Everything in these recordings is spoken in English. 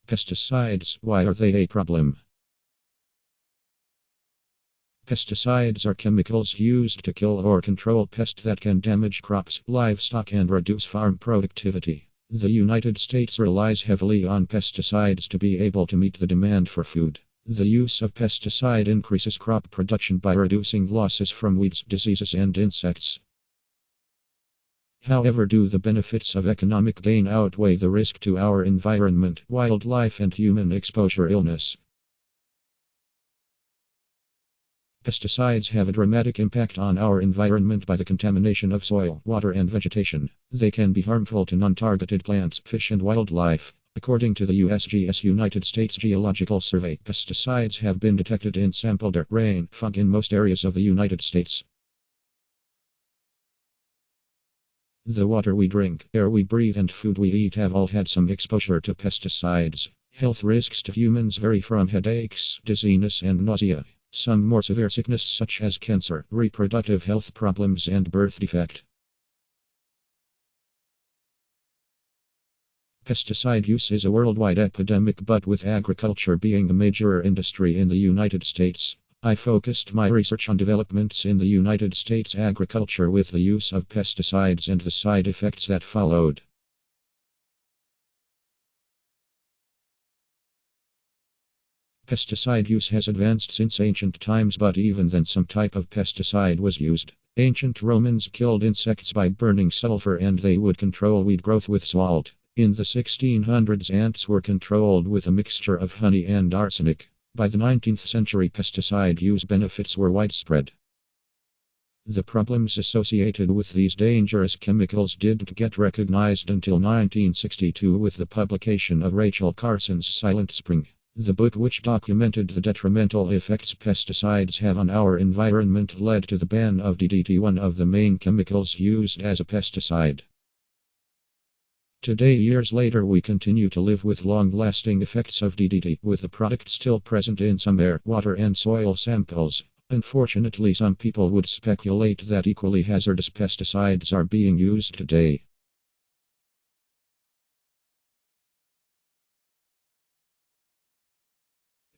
Pesticides, why are they a problem? Pesticides are chemicals used to kill or control pests that can damage crops, livestock, and reduce farm productivity. The United States relies heavily on pesticides to be able to meet the demand for food. The use of pesticide increases crop production by reducing losses from weeds, diseases, and insects. However, do the benefits of economic gain outweigh the risk to our environment, wildlife, and human exposure illness? Pesticides have a dramatic impact on our environment by the contamination of soil, water, and vegetation. They can be harmful to non-targeted plants, fish, and wildlife. According to the USGS United States Geological Survey, pesticides have been detected in sampled dirt, rain, fog in most areas of the United States. The water we drink, air we breathe, and food we eat have all had some exposure to pesticides. Health risks to humans vary from headaches, dizziness, and nausea. Some more severe sickness such as cancer, reproductive health problems, and birth defect. Pesticide use is a worldwide epidemic, but with agriculture being a major industry in the United States, I focused my research on developments in the United States agriculture with the use of pesticides and the side effects that followed. Pesticide use has advanced since ancient times, but even then some type of pesticide was used. Ancient Romans killed insects by burning sulfur, and they would control weed growth with salt. In the 1600s, ants were controlled with a mixture of honey and arsenic. By the 19th century, pesticide use benefits were widespread. The problems associated with these dangerous chemicals didn't get recognized until 1962 with the publication of Rachel Carson's Silent Spring. The book, which documented the detrimental effects pesticides have on our environment, led to the ban of DDT, one of the main chemicals used as a pesticide. Today, years later, we continue to live with long-lasting effects of DDT, with the product still present in some air, water, and soil samples. Unfortunately, some people would speculate that equally hazardous pesticides are being used today.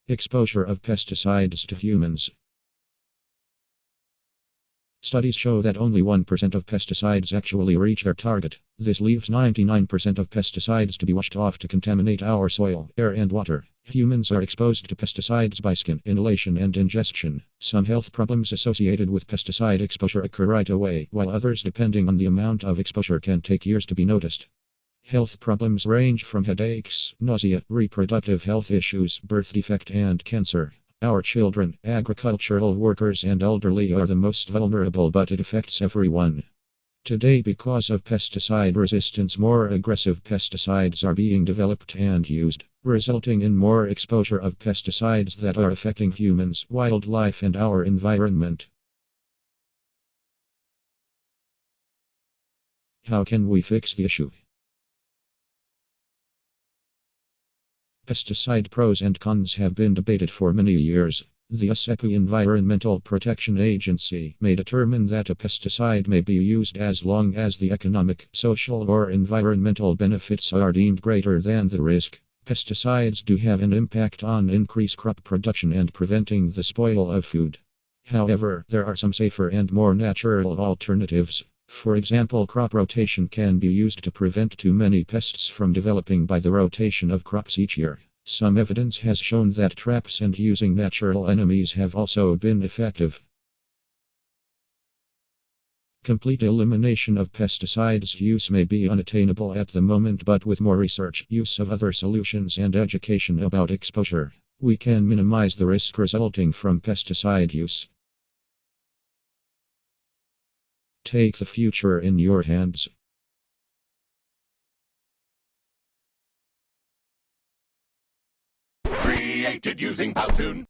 Exposure of pesticides to humans. Studies show that only 1% of pesticides actually reach their target. This leaves 99% of pesticides to be washed off to contaminate our soil, air, and water. Humans are exposed to pesticides by skin, inhalation, and ingestion. Some health problems associated with pesticide exposure occur right away, while others, depending on the amount of exposure, can take years to be noticed. Health problems range from headaches, nausea, reproductive health issues, birth defect, and cancer. Our children, agricultural workers, and elderly are the most vulnerable, but it affects everyone. Today, because of pesticide resistance, more aggressive pesticides are being developed and used, resulting in more exposure of pesticides that are affecting humans, wildlife, and our environment. How can we fix the issue? Pesticide pros and cons have been debated for many years. The USEPI Environmental Protection Agency may determine that a pesticide may be used as long as the economic, social, or environmental benefits are deemed greater than the risk. Pesticides do have an impact on increased crop production and preventing the spoil of food. However, there are some safer and more natural alternatives. For example, crop rotation can be used to prevent too many pests from developing by the rotation of crops each year. Some evidence has shown that traps and using natural enemies have also been effective. Complete elimination of pesticides use may be unattainable at the moment, but with more research, use of other solutions, and education about exposure, we can minimize the risk resulting from pesticide use. Take the future in your hands. Created using Powtoon.